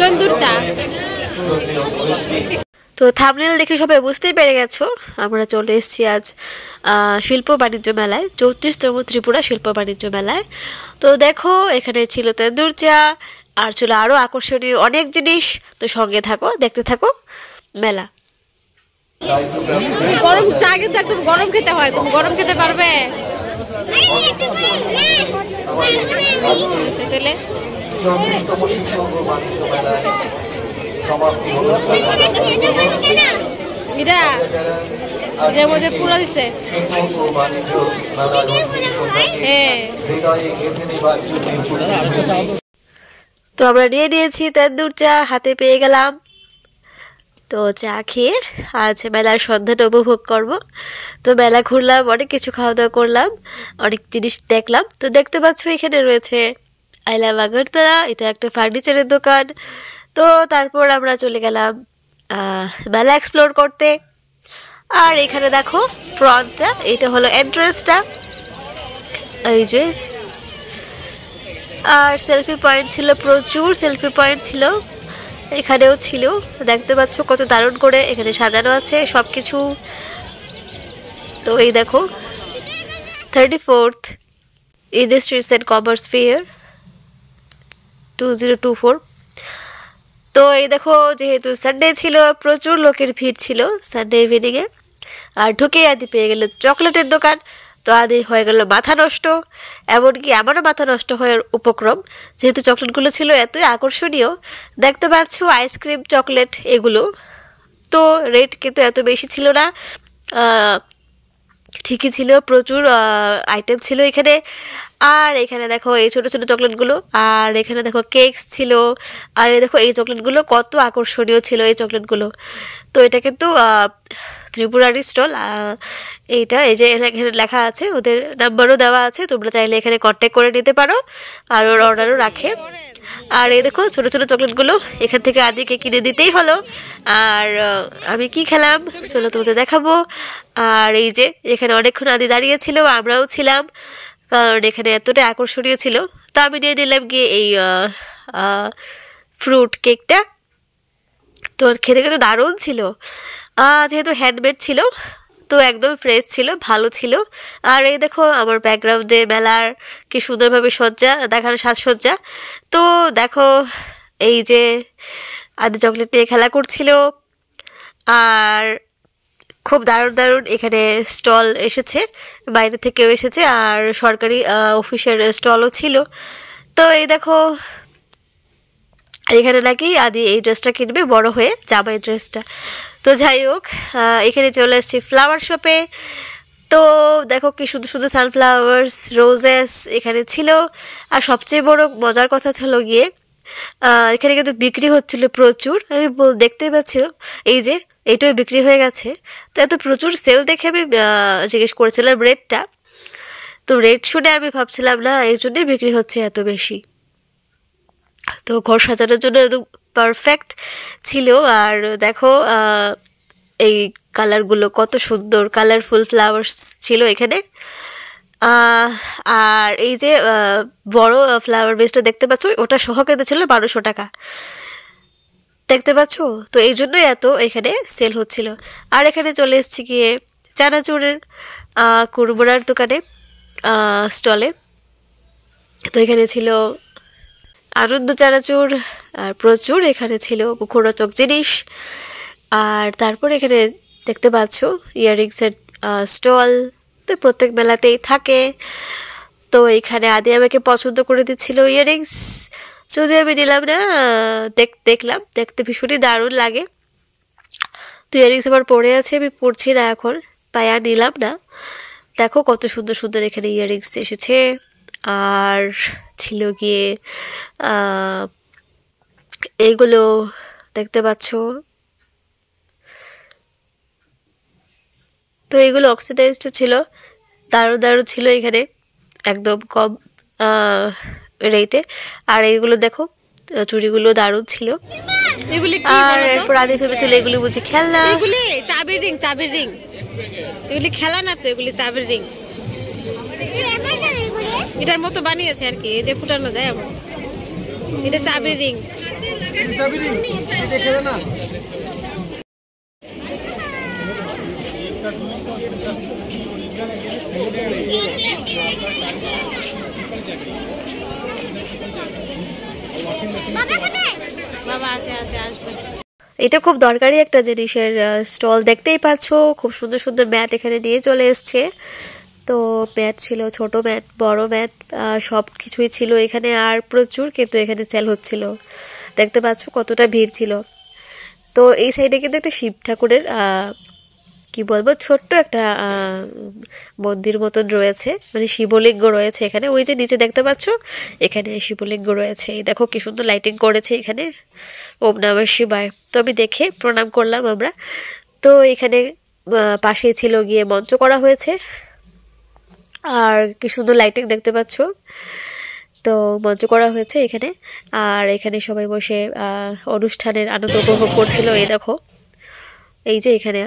তন্দুর চা। তো থাম্বনেল দেখে সবাই বুঝতেই পেরে গেছো আমরা চলে এসেছি আজ শিল্প বাণিজ্য মেলায়, 34তম ত্রিপুরা শিল্প বাণিজ্য মেলায়। তো দেখো এখানে ছিল তন্দুর চা আর ছিল আরও আকর্ষণীয় অনেক জিনিস। তো সঙ্গে থাকো, দেখতে থাকো মেলা। গরম চা কিন্তু একদম গরম খেতে হয়, তুমি গরম খেতে পারবে? এটার মধ্যে পুরো দিচ্ছে। তো আমরা নিয়ে নিয়েছি তন্দুর চা, হাতে পেয়ে গেলাম। তো চা খেয়ে আজ মেলার সন্ধ্যাটা উপভোগ করব। তো মেলা ঘুরলাম, অনেক কিছু খাওয়া দাওয়া করলাম, অনেক জিনিস দেখলাম। তো দেখতে পাচ্ছ এখানে রয়েছে আই লাভ আগরতলা, এটা একটা ফার্নিচারের দোকান। তো তারপর আমরা চলে গেলাম মেলা এক্সপ্লোর করতে। আর এখানে দেখো ফ্রন্টটা, এটা হলো এন্ট্রান্সটা, এই যে। আর সেলফি পয়েন্ট ছিল, প্রচুর সেলফি পয়েন্ট ছিল, এখানেও ছিল। দেখতে পাচ্ছ কত দারুণ করে এখানে সাজানো আছে সব কিছু। তো এই দেখো 34th industries and commerce fair 2024। তো এই দেখো যেহেতু সানডে ছিল প্রচুর লোকের ভিড় ছিল সানডে ইভিনিংয়ে। আর ঢুকে আদি পেয়ে গেল চকলেটের দোকান। তো আদি হয়ে গেল মাথা নষ্ট, এমনকি আমারও মাথা নষ্ট হওয়ার উপক্রম, যেহেতু চকলেটগুলো ছিল এতই আকর্ষণীয়। দেখতে পাচ্ছ আইসক্রিম, চকলেট এগুলো। তো রেট কিন্তু এত বেশি ছিল না, ঠিকই ছিল, প্রচুর আইটেম ছিল এখানে। আর এখানে দেখো এই ছোটো ছোটো চকলেটগুলো, আর এখানে দেখো কেকস ছিল। আর এই দেখো এই চকলেটগুলো কত আকর্ষণীয় ছিল এই চকলেটগুলো। তো এটা কিন্তু ত্রিপুরারি স্টল। এইটা এই যে এখানে লেখা আছে, ওদের নাম্বারও দেওয়া আছে, তোমরা চাইলে এখানে কন্ট্যাক্ট করে নিতে পারো, আর ওর অর্ডারও রাখে। আর এই দেখো ছোটো ছোটো চকলেটগুলো এখান থেকে আদিকে কিনে দিতেই হলো। আর আমি কি খেলাম চলো তোমাদের দেখাবো। আর এই যে এখানে অনেকক্ষণ আদি দাঁড়িয়েছিল, আমরাও ছিলাম, কারণ এখানে এতটাই আকর্ষণীয় ছিল। তো আমি নিয়ে নিলাম গিয়ে এই ফ্রুট কেকটা। তো খেতে খেতে দারুণ ছিল, যেহেতু হ্যান্ডমেড ছিল তো একদম ফ্রেশ ছিল, ভালো ছিল। আর এই দেখো আমার ব্যাকগ্রাউন্ডে মেলার কি সুন্দরভাবে সজ্জা দেখানো, সাজসজ্জা। তো দেখো এই যে আদি চকলেট নিয়ে খেলা করছিল। আর খুব দারুণ দারুণ এখানে স্টল এসেছে, বাইরে থেকেও এসেছে, আর সরকারি অফিসের স্টলও ছিল। তো এই দেখো এখানে নাকি আদি এই ড্রেসটা কিনবে বড় হয়ে, জামাই ড্রেসটা। তো যাই হোক এখানে চলে এসেছি ফ্লাওয়ার শপে। তো দেখো কি শুধু শুধু সানফ্লাওয়ার্স, রোজেস এখানে ছিল। আর সবচেয়ে বড় মজার কথা ছিল গিয়ে এখানে কিন্তু বিক্রি হচ্ছিল প্রচুর। আমি দেখতেই পাচ্ছি এই যে এইটাও বিক্রি হয়ে গেছে। তো এত প্রচুর সেল দেখে আমি জিজ্ঞেস করেছিলাম রেটটা। তো রেট শুনে আমি ভাবছিলাম না এই জন্যই বিক্রি হচ্ছে এত বেশি। তো ঘর সাজানোর জন্য একদম পারফেক্ট ছিল। আর দেখো এই কালারগুলো কত সুন্দর, কালারফুল ফ্লাওয়ার্স ছিল এখানে। আর এই যে বড় ফ্লাওয়ার বেসটা দেখতে পাচ্ছ, ওটা সহ কিন্তু ছিল 1200 টাকা, দেখতে পাচ্ছ। তো এই জন্যই এত এখানে সেল হচ্ছিল। আর এখানে চলে এসেছি গিয়ে চানাচুরের কুরমুরার দোকানে, স্টলে। তো এখানে ছিল আনন্দ চানাচুর, আর প্রচুর এখানে ছিল মুখরোচক জিনিস। আর তারপর এখানে দেখতে পাচ্ছ ইয়াররিংসের স্টল, তো প্রত্যেক মেলাতেই থাকে। তো এখানে আদি আমাকে পছন্দ করে দিচ্ছিল ইয়াররিংস, যদিও আমি নিলাম না, দেখলাম দেখতে ভীষণই দারুণ লাগে। তো ইয়াররিংস আমার পরে আছে, আমি পরছি না এখন, তাই আর নিলাম না। দেখো কত সুন্দর সুন্দর এখানে ইয়াররিংস এসেছে। আর ছিল গিয়ে এইগুলো দেখতে পাচ্ছ। তো এগুলো অক্সিডাইজড ছিল, দারুণ দারুণ ছিল এখানে, একদম কম রেটে। আর এইগুলো দেখো চুড়িগুলো দারুণ ছিল। আর এরপর আদি ভেবেছিল এগুলি বুঝি খেলনা, এগুলি চাবির রিং, চাবির রিং, এগুলি খেলা না তো, এগুলি চাবির রিং। এটার মতো বানিয়েছে আর কি, এই যে ফুটানো যায় এমন, এটা চাবির রিং। এটা খুব দরকারি একটা জিনিসের স্টল, দেখতেই পাচ্ছ খুব সুন্দর সুন্দর ম্যাট এখানে নিয়ে চলে এসছে। তো ম্যাট ছিল, ছোট ম্যাট, বড় ম্যাট, সব কিছুই ছিল এখানে, আর প্রচুর কিন্তু এখানে সেল হচ্ছিল। দেখতে পাচ্ছ কতটা ভিড় ছিল। তো এই সাইডে কিন্তু একটা শিব ঠাকুরের কি বলবো, ছোট্ট একটা মন্দির মতন রয়েছে, মানে শিবলিঙ্গ রয়েছে এখানে। ওই যে নিচে দেখতে পাচ্ছ এখানে শিবলিঙ্গ রয়েছে। এই দেখো কি সুন্দর লাইটিং করেছে এখানে, ওম নমঃ শিবায়। তো আমি দেখে প্রণাম করলাম আমরা। তো এখানে পাশে ছিল গিয়ে মঞ্চ করা হয়েছে, আর কি সুন্দর লাইটিং দেখতে পাচ্ছ। তো মঞ্চ করা হয়েছে এখানে, আর এখানে সবাই বসে অনুষ্ঠানের আনন্দ উপভোগ করছিল। এই দেখো, এই যে এখানে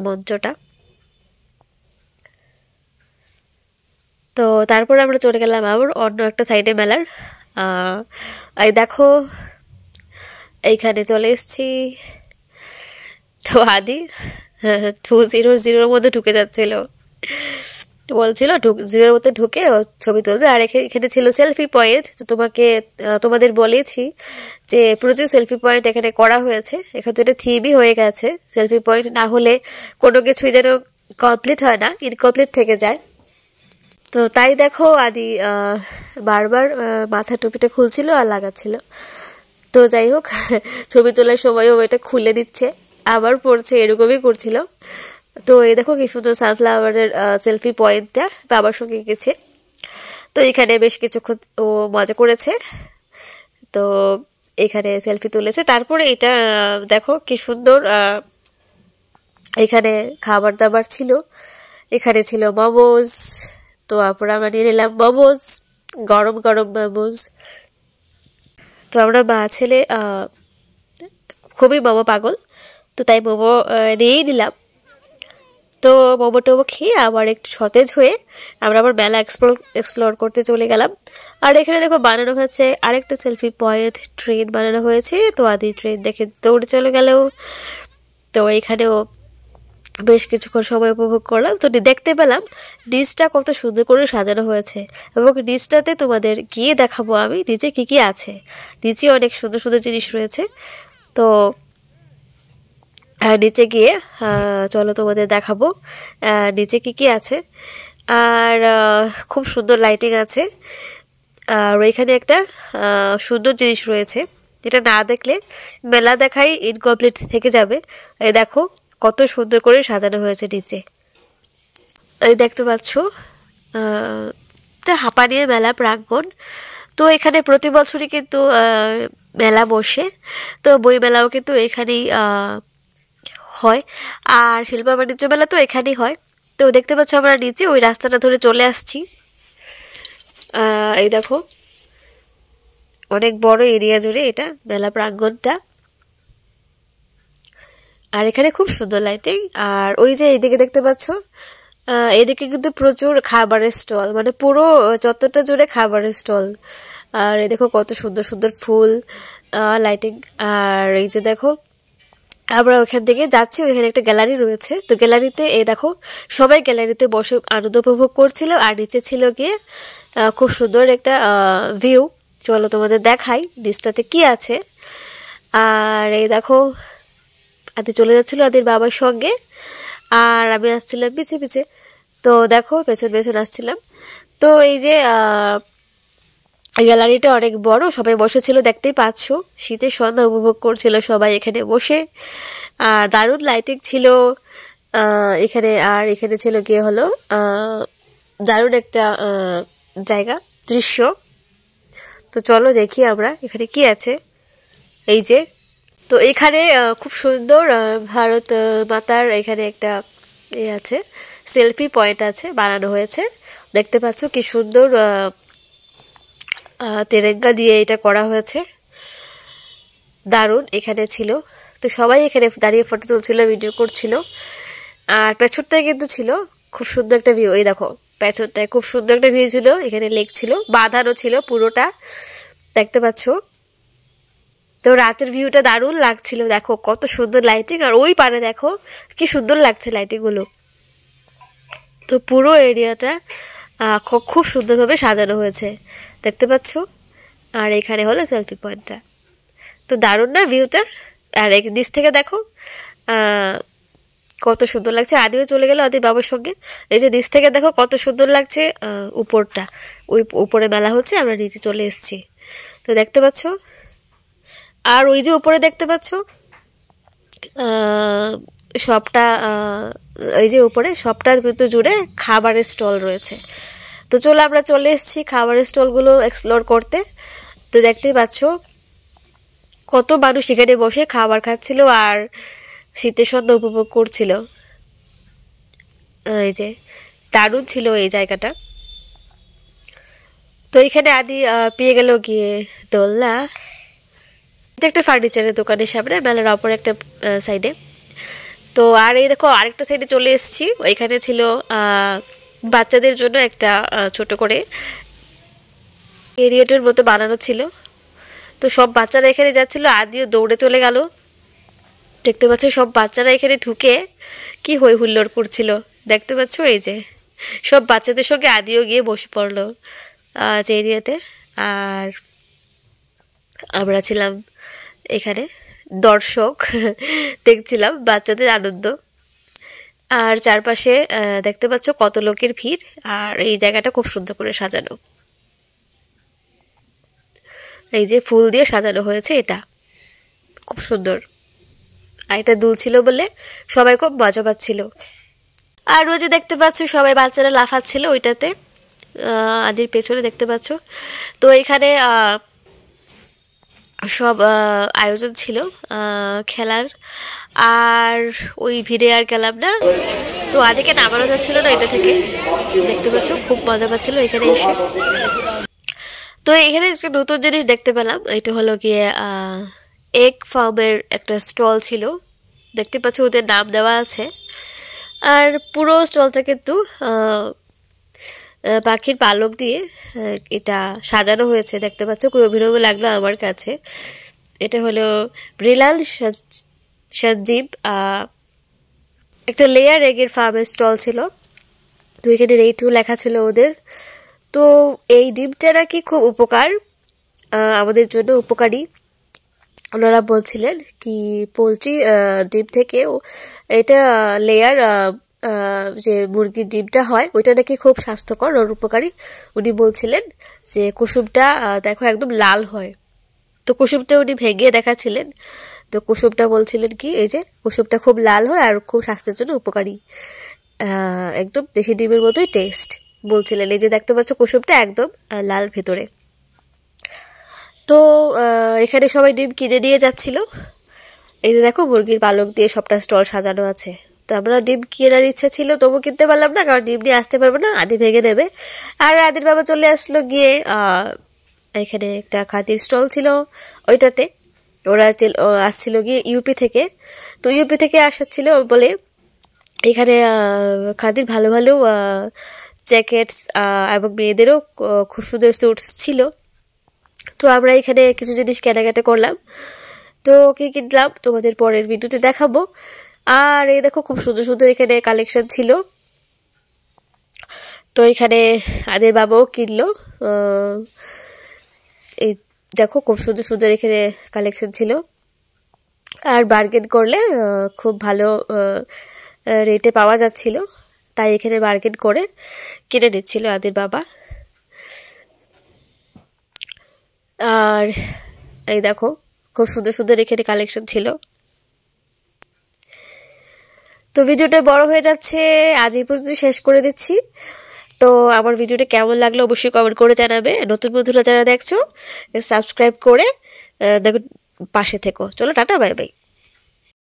মঞ্চটা। তো তারপর আমরা চলে গেলাম আবার অন্য একটা সাইডে মেলার। এই দেখো এইখানে চলে এসছি। তো আদি 200 মধ্যে ঢুকে যাচ্ছিল, বলছিল 0-র মধ্যে ঢুকে ছবি তুলবে। আর এখানে ছিল সেলফি পয়েন্ট। তো তোমাদের বলেছি যে প্রচুর সেলফি পয়েন্ট এখানে করা হয়েছে। এখানে তো এটা থিমই হয়ে গেছে, সেলফি পয়েন্ট না হলে কোনো কিছুই যেন কমপ্লিট হয় না, ইনকমপ্লিট থেকে যায়। তো তাই দেখো আদি বারবার মাথা টুপিটা খুলছিল আর লাগাচ্ছিল। তো যাই হোক, ছবি তোলার সময়ও এটা খুলে নিচ্ছে, আবার পড়ছে, এরকমই করছিল। তো এই দেখো কি সুন্দর সানফ্লাওয়ারের সেলফি পয়েন্টটা বাবার সঙ্গে গেছে। তো এখানে বেশ কিছুক্ষণ ও মজা করেছে। তো এখানে সেলফি তুলেছে। তারপরে এটা দেখো কি সুন্দর এখানে খাবার দাবার ছিল। এখানে ছিল মোমোজ। তো আমরা নিয়ে নিলাম মোমোজ, গরম গরম মোমোজ। তো আমরা মা ছেলে খুবই মোমো পাগল, তো তাই মোমো নিয়েই নিলাম। তো মোমো টোমো খেয়ে আবার একটু সতেজ হয়ে আমরা আবার মেলা এক্সপ্লোর করতে চলে গেলাম। আর এখানে দেখো বানানো হয়েছে আরেকটা সেলফি পয়েন্ট, ট্রেন বানানো হয়েছে। তো আদি ট্রেন দেখে দৌড়ে চলে গেল। তো এখানেও বেশ কিছুক্ষণ সময় উপভোগ করলাম। তো দেখতে পেলাম নিচটা কত সুন্দর করে সাজানো হয়েছে, এবং নিচটাতে তোমাদের গিয়ে দেখাবো আমি নিচে কি কি আছে। নিচে অনেক সুন্দর সুন্দর জিনিস রয়েছে। তো নিচে গিয়ে চলো তোমাদের দেখাবো নিচে কি কি আছে। আর খুব সুন্দর লাইটিং আছে। আর ওইখানে একটা সুন্দর জিনিস রয়েছে, যেটা না দেখলে মেলা দেখাই ইনকমপ্লিট থেকে যাবে। এই দেখো কত সুন্দর করে সাজানো হয়েছে নিচে। এই দেখতে পাচ্ছ হাঁপানিয়া মেলা প্রাঙ্গণ। তো এখানে প্রতি বছরই কিন্তু মেলা বসে। তো বই মেলাও কিন্তু এখানেই হয়, আর শিল্প বাণিজ্য মেলা তো এখানেই হয়। তো দেখতে পাচ্ছ আমরা নিচে ওই রাস্তাটা ধরে চলে আসছি। এই দেখো অনেক বড় এরিয়া জুড়ে এটা মেলা প্রাঙ্গণটা। আর এখানে খুব সুন্দর লাইটিং। আর ওই যে এইদিকে দেখতে পাচ্ছ, এদিকে কিন্তু প্রচুর খাবারের স্টল, মানে পুরো চত্বরটা জুড়ে খাবারের স্টল। আর এই দেখো কত সুন্দর সুন্দর ফুল, লাইটিং। আর এই যে দেখো আমরা ওখান থেকে যাচ্ছি, ওইখানে একটা গ্যালারি রয়েছে। তো গ্যালারিতে এই দেখো সবাই গ্যালারিতে বসে আনন্দ উপভোগ করছিল। আর নিচে ছিল গিয়ে খুব সুন্দর একটা ভিউ। চলো তোমাদের দেখাই নিচটাতে কি আছে। আর এই দেখো আদি চলে যাচ্ছিল আদির বাবার সঙ্গে, আর আমি আসছিলাম পিছে পিছে। তো দেখো পেছন পেছন আসছিলাম। তো এই যে গ্যালারিটা অনেক বড়, সবাই বসেছিল দেখতেই পাচ্ছ। শীতের সন্ধ্যা উপভোগ করছিল সবাই এখানে বসে। আর দারুণ লাইটিং ছিল এখানে। আর এখানে ছিল গিয়ে হলো দারুণ একটা জায়গা, দৃশ্য। তো চলো দেখি আমরা এখানে কি আছে। এই যে তো এখানে খুব সুন্দর ভারত মাতার এখানে একটা আছে, সেলফি পয়েন্ট আছে, বানানো হয়েছে। দেখতে পাচ্ছ কি সুন্দর তেরেঙ্গা দিয়ে এটা করা হয়েছে, দারুণ এখানে ছিল। তো সবাই এখানে দাঁড়িয়ে ফটো তুলছিল, ভিডিও করছিল। আর পেছনটায় কিন্তু ছিল খুব সুন্দর একটা ভিউ। এই দেখো পেছনটায় খুব সুন্দর একটা ভিউ ছিল, এখানে লেক ছিল, বাঁধানো ছিল পুরোটা, দেখতে পাচ্ছ। তো রাতের ভিউটা দারুণ লাগছিল, দেখো কত সুন্দর লাইটিং, আর ওই পারে দেখো কি সুন্দর লাগছে লাইটিংগুলো। তো পুরো এরিয়াটা খুব সুন্দরভাবে সাজানো হয়েছে, দেখতে পাচ্ছ। আর এখানে হলো সেলফি পয়েন্টটা। তো দারুণ না ভিউটা? আর এক নিচ থেকে দেখো কত সুন্দর লাগছে। আদিও চলে গেল আদির বাবার সঙ্গে। এই যে নিচ থেকে দেখো কত সুন্দর লাগছে উপরটা, ওই উপরে মেলা হচ্ছে, আমরা নিচে চলে এসেছি। তো দেখতে পাচ্ছ, আর ওই যে উপরে দেখতে পাচ্ছ সবটা, এই যে উপরে সবটা কিন্তু জুড়ে খাবারের স্টল রয়েছে। তো চলো আমরা চলে এসেছি খাবারের স্টলগুলো এক্সপ্লোর করতে। তো দেখতেই পাচ্ছ কত মানুষ এখানে বসে খাবার খাচ্ছিল আর শীতের সন্ধ্যা উপভোগ করছিল। এই যে দারুণ ছিল এই জায়গাটা। তো এখানে আদি পেয়ে গেল গিয়ে দোলনা। এটা একটা ফার্নিচারের দোকানের সামনে, মেলার অপর একটা সাইডে। তো আর এই দেখো আরেকটা সাইডে চলে এসেছি, ওইখানে ছিল বাচ্চাদের জন্য একটা ছোট করে এরিয়েটের মতো বানানো ছিল। তো সব বাচ্চারা এখানে যাচ্ছিল, আদিও দৌড়ে চলে গেল। দেখতে পাচ্ছ সব বাচ্চারা এখানে ঢুকে কি হই হুল্লোড় করছিল, দেখতে পাচ্ছ। এই যে সব বাচ্চাদের সঙ্গে আদিও গিয়ে বসে পড়লো যে এরিয়াতে। আর আমরা ছিলাম এখানে দর্শক, দেখছিলাম বাচ্চাদের আনন্দ। আর চারপাশে দেখতে পাচ্ছ কত লোকের ভিড়, আর এই জায়গাটা খুব সুন্দর করে সাজানো। এই যে ফুল দিয়ে সাজানো হয়েছে, এটা খুব সুন্দর। আর এটা দুলছিল বলে সবাই খুব মজা পাচ্ছিল। আর ওই যে দেখতে পাচ্ছ সবাই বাচ্চারা লাফাচ্ছিল ওইটাতে, আদির পেছনে দেখতে পাচ্ছ। তো এখানে সব আয়োজন ছিল খেলার, আর ওই ভিড়ে আর গেলাম না। তো আদিকে নামানো যাচ্ছিল না এটা থেকে, দেখতে পাচ্ছ খুব মজা পাচ্ছিল এখানে এসে। তো এখানে একটা নতুন জিনিস দেখতে পেলাম, এটা হলো গিয়ে এগ ফার্মের একটা স্টল ছিল, দেখতে পাচ্ছ ওদের নাম দেওয়া আছে। আর পুরো স্টলটা কিন্তু পাখির পালক দিয়ে এটা সাজানো হয়েছে, দেখতে পাচ্ছ খুব অভিনব লাগলো আমার কাছে। এটা হলো ব্রিলাল সঞ্জীব, একটা লেয়ার এগের ফার্মের স্টল ছিল। তো এখানে রেটও লেখা ছিল ওদের। তো এই ডিমটা নাকি খুব উপকার, আমাদের জন্য উপকারী। ওনারা বলছিলেন কি পোলট্রি ডিম থেকে এটা লেয়ার যে মুরগির ডিমটা হয় ওইটা নাকি খুব স্বাস্থ্যকর আর উপকারী। উনি বলছিলেন যে কুসুমটা দেখো একদম লাল হয়। তো কুসুমটা উনি ভেঙে দেখাচ্ছিলেন। তো কুসুমটা বলছিলেন কি এই যে কুসুমটা খুব লাল হয় আর খুব স্বাস্থ্যের জন্য উপকারী, একদম দেশি ডিমের মতোই টেস্ট বলছিলেন। এই যে দেখতে পাচ্ছ কুসুমটা একদম লাল ভেতরে। তো এখানে সবাই ডিম কিনে নিয়ে যাচ্ছিল। এই যে দেখো মুরগির পালক দিয়ে সবটা স্টল সাজানো আছে। তো আমরা ডিম কেনার ইচ্ছা ছিল, তবু কিনতে পারলাম না, কারণ ডিম নিয়ে আসতে পারবো না, আদি ভেঙে নেবে। আর আদির বাবা চলে আসলো গিয়ে এখানে একটা খাদির স্টল ছিল ওইটাতে। ওরা আসছিল গিয়ে ইউপি থেকে। তো ইউপি থেকে আসাচ্ছিল বলে এখানে খাদির ভালো ভালো জ্যাকেটস এবং মেয়েদেরও খুব সুন্দর স্যুটস ছিল। তো আমরা এখানে কিছু জিনিস কেনাকাটা করলাম। তো কি কিনলাম তোমাদের পরের ভিডিওতে দেখাবো। আর এই দেখো খুব সুন্দর সুন্দর এখানে কালেকশন ছিল। তো এখানে আদের বাবাও কিনলো। এই দেখো খুব সুন্দর সুন্দর এখানে কালেকশন ছিল। আর বার্গেন করলে খুব ভালো রেটে পাওয়া যাচ্ছিল, তাই এখানে বার্গেন করে কিনে নিচ্ছিল আদের বাবা। আর এই দেখো খুব সুন্দর সুন্দর এখানে কালেকশন ছিল। তো ভিডিওটা বড় হয়ে যাচ্ছে, আজ এই পর্যন্ত শেষ করে দিচ্ছি। তো আমার ভিডিওটা কেমন লাগলো অবশ্যই কমেন্ট করে জানাবে। নতুন বন্ধুরা যারা দেখছো সাবস্ক্রাইব করে দেখো পাশে থেকো। চলো টাটা, বাই বাই।